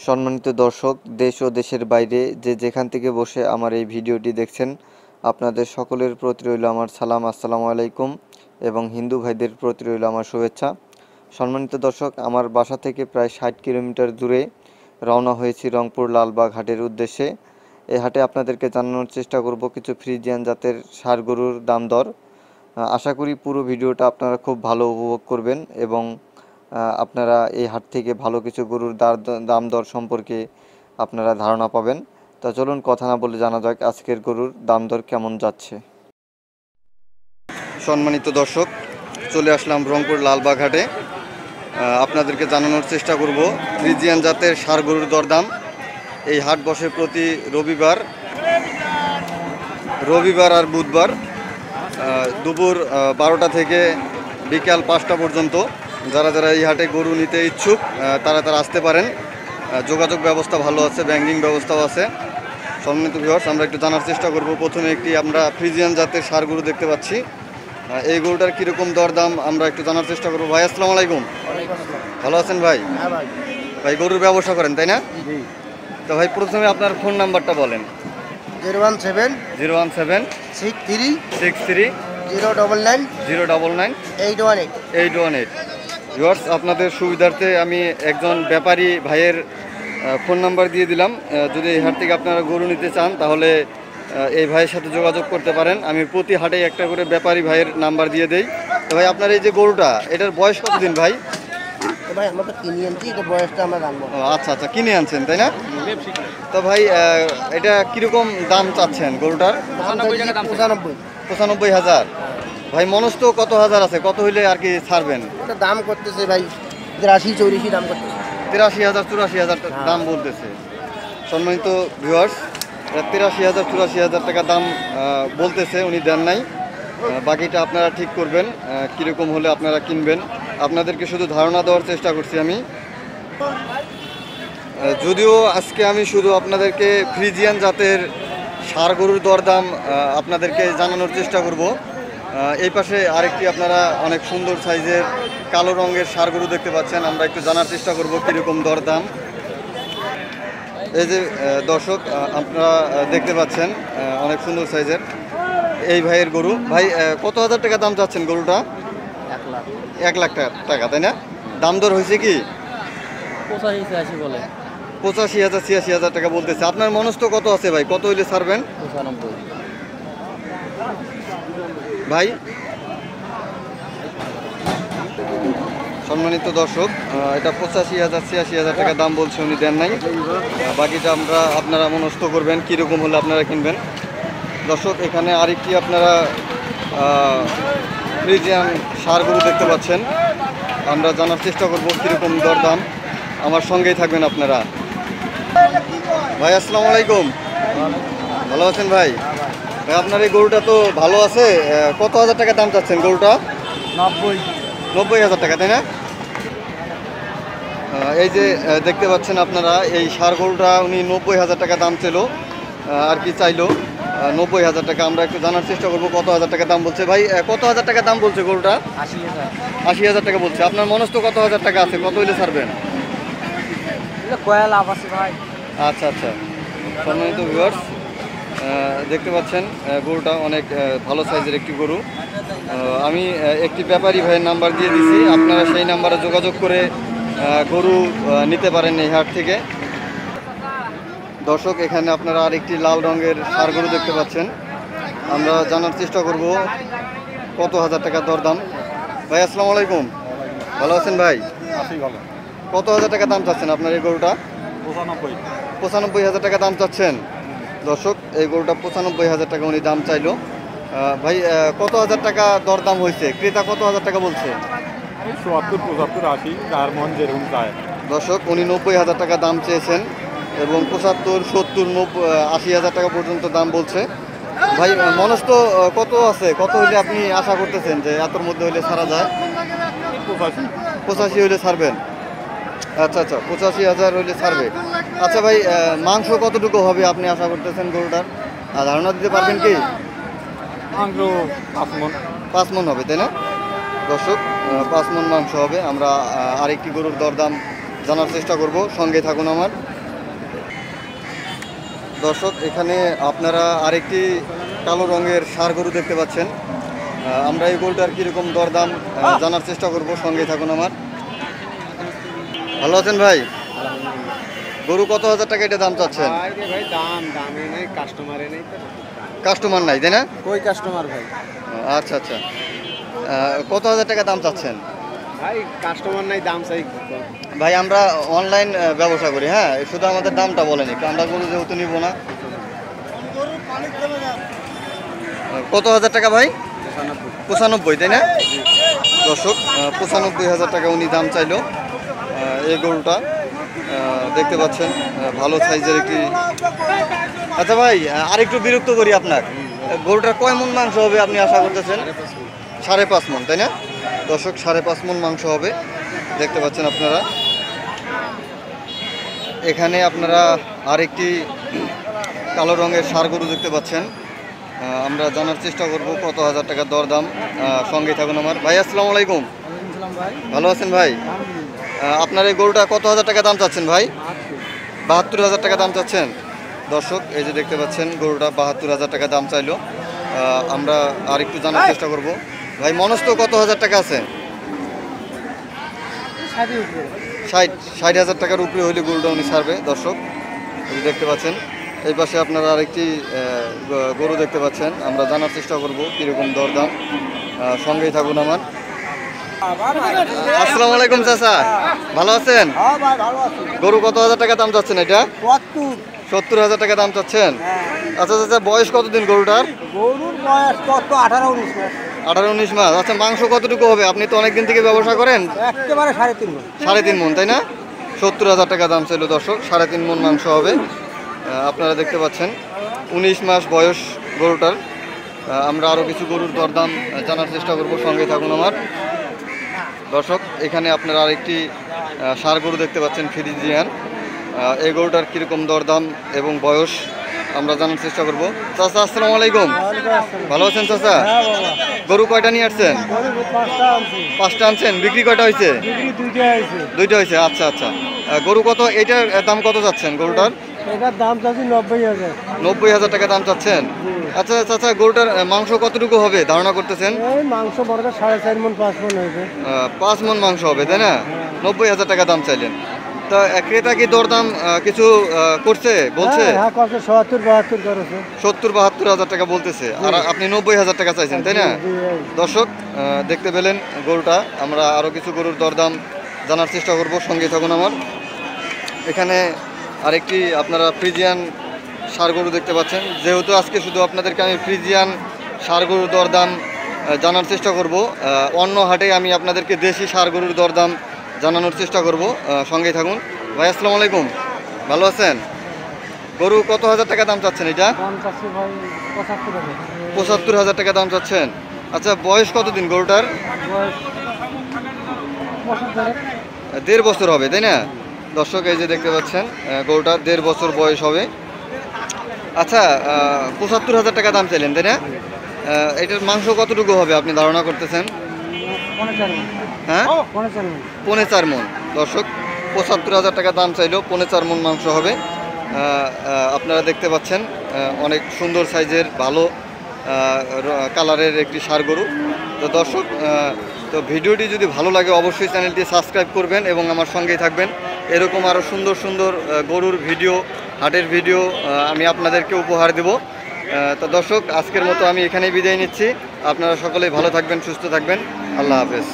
সম্মানিত দর্শক, দেশ ও দেশের বাইরে যে যেখান থেকে বসে আমার এই ভিডিওটি দেখছেন, আপনাদের সকলের প্রতি রইল আমার সালাম, আসসালামু আলাইকুম। এবং হিন্দু ভাইদের প্রতি রইল আমার শুভেচ্ছা। সম্মানিত দর্শক, আমার বাসা থেকে প্রায় 60 কিলোমিটার দূরে রওনা হয়েছি রংপুর লালবাগ হাটের উদ্দেশ্যে। এই হাটে আপনাদেরকে জানানোর চেষ্টা করব কিছু ফ্রিজিয়ান জাতের ষাঁড় গরুর দাম দর। আশা করি পুরো ভিডিওটা আপনারা খুব ভালো উপভোগ করবেন এবং আপনারা এই হাট থেকে ভালো কিছু গরুর দাম দর সম্পর্কে আপনারা ধারণা পাবেন। তা চলুন কথা না বলে জানা যাক আজকের গরুর দাম দর কেমন যাচ্ছে। সম্মানিত দর্শক, চলে আসলাম রংপুর লালবাগ হাটে। আপনাদেরকে জানানোর চেষ্টা করব ফ্রিজিয়ান জাতের ষাঁড় গরুর দরদাম। এই হাট বসে প্রতি রবিবার আর বুধবার দুপুর 12টা থেকে বিকাল 5টা পর্যন্ত। যারা যারা এই হাটে গরু নিতে ইচ্ছুক তারা আসতে পারেন। যোগাযোগ ব্যবস্থা ভালো আছে, ব্যাংকিং ব্যবস্থাও আছে। সম্মানিত ভিউয়ার্স, আমরা একটু জানার চেষ্টা করব। প্রথমে আমরা ফ্রিজিয়ান জাতের ষাঁড় গরু দেখতে পাচ্ছি। এই গরুটার কীরকম দরদাম আমরা একটু জানার চেষ্টা করবো। ভাই, আসসালামু আলাইকুম। ভালো আছেন ভাই? ভাই গরুর ব্যবসা করেন তাই না? তো ভাই, প্রথমে আপনার ফোন নাম্বারটা বলেন। 017 63 099 818। ভিউয়ার্স, আপনাদের সুবিধার্থে আমি একজন ব্যাপারী ভাইয়ের ফোন নাম্বার দিয়ে দিলাম। যদি এই হাট থেকে আপনারা গরু নিতে চান তাহলে এই ভাইয়ের সাথে যোগাযোগ করতে পারেন। আমি প্রতি হাটে একটা করে ব্যাপারী ভাইয়ের নাম্বার দিয়ে দেই। তো ভাই, আপনার এই যে গরুটা, এটার বয়স কতদিন ভাই? ভাই আমরা তো কিনে আনছি, এটা বয়সটা আমরা জানবো। আচ্ছা আচ্ছা, কিনে আনছেন তাই না? তো ভাই, এটা কিরকম দাম চাচ্ছেন গরুটার? 95,000। ভাই মনস্থ কত হাজার আছে, কত হইলে আর কি ছাড়বেন? এটা দাম করতেছে ভাই 83-84 দাম করতেছে। 83,000-84,000 দাম বলতেছে। সম্মানিত ভিউয়ার্স, 83,000-84,000 টাকা দাম বলতেছে, উনি দেন নাই। বাকিটা আপনারা ঠিক করবেন কীরকম হলে আপনারা কিনবেন। আপনাদেরকে শুধু ধারণা দেওয়ার চেষ্টা করছি আমি। যদিও আজকে আমি শুধু আপনাদেরকে ফ্রিজিয়ান জাতের ষাঁড় গরুর দরদাম আপনাদেরকে জানানোর চেষ্টা করব। এই পাশে আরেকটি আপনারা অনেক সুন্দর সাইজের কালো রঙের ষাঁড় গরু দেখতে পাচ্ছেন। আমরা একটু জানার চেষ্টা করব কীরকম দরদাম। এই যে দর্শক, আপনারা দেখতে পাচ্ছেন অনেক সুন্দর সাইজের এই ভাইয়ের গরু। ভাই, কত হাজার টাকা দাম চাচ্ছেন গরুটা? 1 লাখ টাকা তাই না? দাম দর হয়েছে কি? 85-86 বলে। 85,000-86,000 টাকা বলতেছে। আপনার মনস্থ কত আছে ভাই, কত হইলে ছাড়বেন? 95 ভাই। সম্মানিত দর্শক, এটা 85,000-86,000 টাকা দাম বলছে, উনি দেন নাই। বাকিটা আপনারা মনস্থ করবেন কীরকম হলে আপনারা কিনবেন। দর্শক, এখানে আরেকটি আপনারা ফ্রিজিয়ান ষাঁড় গরু দেখতে পাচ্ছেন। আমরা জানার চেষ্টা করব কীরকম দরদাম। আমার সঙ্গেই থাকবেন আপনারা। ভাই, আসসালামু আলাইকুম। ভালো আছেন ভাই? ভাই, আপনার এই গরুটা তো ভালো আছে। কত হাজার টাকা দাম চাচ্ছেন গরুটা? 90,000 টাকা তাই না? এই যে দেখতে পাচ্ছেন আপনারা, এই ষাঁড় গরুটা উনি 90,000 টাকা দাম ছিল আর কি চাইলো 90,000 টাকা। আমরা একটু জানার চেষ্টা করবো কত হাজার টাকা দাম বলছে। ভাই, কত হাজার টাকা দাম বলছে গরুটা? 80,000 টাকা বলছে। আপনার মনস্থ কত হাজার টাকা আছে, কত হইলে ছাড়বেন? আচ্ছা আচ্ছা। সম্মানিত ভিউয়ার্স, দেখতে পাচ্ছেন গরুটা অনেক ভালো সাইজের একটি গরু। আমি একটি ব্যাপারী ভাইয়ের নাম্বার দিয়ে দিছি, আপনারা সেই নাম্বারে যোগাযোগ করে গরু নিতে পারেন এই হাট থেকে। দর্শক, এখানে আপনারা আরেকটি লাল রঙের ষাঁড় গরু দেখতে পাচ্ছেন। আমরা জানার চেষ্টা করব কত হাজার টাকা দরদাম। ভাই, আসসালামু আলাইকুম। ভালো আছেন ভাই? কত হাজার টাকা দাম চাচ্ছেন আপনার এই গরুটা? 95,000 টাকা দাম চাচ্ছেন। দর্শক, এই গরুটা 95,000 টাকা উনি দাম চাইলো। ভাই, কত হাজার টাকা দরদাম হয়েছে? ক্রেতা কত হাজার টাকা বলছে? ৭০, ৭৫, ৮০ যার মন যেরকম চায়। দর্শক, উনি 90,000 টাকা দাম চেয়েছেন এবং 75, 70, 80,000 টাকা পর্যন্ত দাম বলছে। ভাই, মনস্থ কত আছে, কত হইলে আপনি আশা করতেছেন যে এতর মধ্যে হইলে ছাড়া যায়? 85 হইলে ছাড়বেন। আচ্ছা আচ্ছা, 85,000 হইলে ছাড়বে। আচ্ছা ভাই, মাংস কতটুকু হবে আপনি আশা করতেছেন গরুটার? ধারণা দিতে পারবেন কি? মাংস 5 মণ হবে তাই না? দর্শক, 5 মণ মাংস হবে। আমরা আরেকটি গরুর দরদাম জানার চেষ্টা করব, সঙ্গে থাকুন আমার। দর্শক এখানে আপনারা আরেকটি কালো রঙের ষাঁড় গরু দেখতে পাচ্ছেন। আমরা এই গরুটার কীরকম দরদাম জানার চেষ্টা করব, সঙ্গে থাকুন আমার। ভালো আছেন ভাই? গরু কত হাজার টাকা এটা দাম চাচ্ছেন? ভাই দামে নেই, কাস্টমারে নেই। কাস্টমার নাই তাই না? কই কাস্টমার ভাই? আচ্ছা আচ্ছা, কত হাজার টাকা দাম চাচ্ছেন? ভাই কাস্টমার নাই, দাম চাই। ভাই আমরা অনলাইন ব্যবসা করি, হ্যাঁ, শুধু আমাদের দামটা বলেনি, আমরা গরু যেহেতু নিব না। কত হাজার টাকা ভাই? 95 তাই না? দর্শক 95,000 টাকা উনি দাম চাইলো এই গরুটা। দেখতে পাচ্ছেন ভালো সাইজের একটি। আচ্ছা ভাই, আরেকটু বিরক্ত করি আপনার, গরুটার কয় মন মাংস হবে আপনি আশা করতেছেন? 5.5 মন তাই না? দর্শক 5.5 মন মাংস হবে, দেখতে পাচ্ছেন আপনারা। এখানে আপনারা আরেকটি কালো রঙের ষাঁড় গরু দেখতে পাচ্ছেন। আমরা জানার চেষ্টা করব কত হাজার টাকা দরদাম, সঙ্গে থাকুন আমার। ভাই আসসালামু আলাইকুম। ভালো আছেন ভাই? আপনার এই গরুটা কত হাজার টাকা দাম চাচ্ছেন ভাই? 72,000 টাকা দাম চাচ্ছেন। দর্শক এই যে দেখতে পাচ্ছেন গরুটা 72,000 টাকা দাম চাইলো। আমরা আর একটু জানার চেষ্টা করব। ভাই মনস্থ কত হাজার টাকা আছে? 60,000 টাকার উপরে হইলে গরুটা উনি ছাড়বে। দর্শক এই দেখতে পাচ্ছেন, এই পাশে আপনারা আরেকটি গরু দেখতে পাচ্ছেন। আমরা জানার চেষ্টা করব কীরকম দরদাম, সঙ্গেই থাকুন আমার। আসসালামু আলাইকুম চাচা, ভালো আছেন? গরু কত হাজার টাকা দাম চাচ্ছেন এটা? 70,000 টাকা দাম চাচ্ছেন। আচ্ছা চাচা, বয়স কতদিন গরুটার? গরুর বয়স কত? 18-19 মাস। 18-19 মাস। আচ্ছা মাংস কতটুকু হবে? আপনি তো অনেকদিন থেকে ব্যবসা করেন। একেবারে 3.5 মণ। 3.5 মণ তাই না? 70,000 টাকা দাম ছিল দর্শক, 3.5 মণ মাংস হবে। আপনারা দেখতে পাচ্ছেন 19 মাস বয়স গরুটার। আমরা আরও কিছু গরুর দরদাম জানার চেষ্টা করব, সঙ্গে থাকুন আমার। দর্শক এখানে আপনারা আরেকটি ষাঁড় গরু দেখতে পাচ্ছেন, ফ্রিজিয়ান। এই গরুটার কীরকম দরদাম এবং বয়স আমরা জানার চেষ্টা করব। চাচা আসসালামু আলাইকুম। ভালো আছেন চাচা? গরু কয়টা নিয়ে আসছেন? 5টা আনছেন। বিক্রি কয়টা হয়েছে? 2টা হয়েছে। আচ্ছা আচ্ছা, গরু কত, এইটার দাম কত চাচ্ছেন গরুটার? এটার দাম চাচ্ছি 90,000। 90,000 টাকা দাম চাচ্ছেন। আচ্ছা চাচা, গরুটার মাংস কতটুকু হবে ধারণা করতেছেন? এই মাংস বড় 4.5 মণ 5 মণ হয়েছে। 5 মণ মাংস হবে তাই না? 90,000 টাকা দাম চাইলেন। তা ক্রেতা কি দরদাম কিছু করছে বলছে? হ্যাঁ করছে, 70-72 করেছে। 70-72,000 টাকা বলতেছে, আর আপনি 90,000 টাকা চাইছেন তাই না? দর্শক দেখতে পেলেন গরুটা। আমরা আরও কিছু গরুর দরদাম জানার চেষ্টা করব, সঙ্গে থাকুন আমার। এখানে আরেকটি আপনারা ফ্রিজিয়ান ষাঁড় গরু দেখতে পাচ্ছেন। যেহেতু আজকে শুধু আপনাদেরকে আমি ফ্রিজিয়ান ষাঁড় গরুর দরদাম জানার চেষ্টা করব, অন্য হাটে আমি আপনাদেরকে দেশি ষাঁড় গরুর দরদাম জানানোর চেষ্টা করব, সঙ্গেই থাকুন। ভাই আসসালামু আলাইকুম, ভালো আছেন? গরু কত হাজার টাকা দাম চাচ্ছেন এটা? 75,000 টাকা দাম চাচ্ছেন। আচ্ছা বয়স কতদিন গরুটার? 1.5 বছর হবে তাই না? দর্শক এই যে দেখতে পাচ্ছেন গরুটার 1.5 বছর বয়স হবে। আচ্ছা 75,000 টাকা দাম চাইলেন তাই না? এটার মাংস কতটুকু হবে আপনি ধারণা করতেছেন? হ্যাঁ 4.5 মণ। দর্শক 75,000 টাকা দাম চাইলেও 4.5 মণ মাংস হবে। আপনারা দেখতে পাচ্ছেন অনেক সুন্দর সাইজের ভালো কালারের একটি ষাঁড় গরু। তো দর্শক তো ভিডিওটি যদি ভালো লাগে অবশ্যই চ্যানেলটি সাবস্ক্রাইব করবেন এবং আমার সঙ্গেই থাকবেন। এরকম আরও সুন্দর সুন্দর গরুর ভিডিও, হাটের ভিডিও আমি আপনাদেরকে উপহার দেব। তো দর্শক আজকের মতো আমি এখানেই বিদায় নিচ্ছি। আপনারা সকলেই ভালো থাকবেন, সুস্থ থাকবেন। আল্লাহ হাফেজ।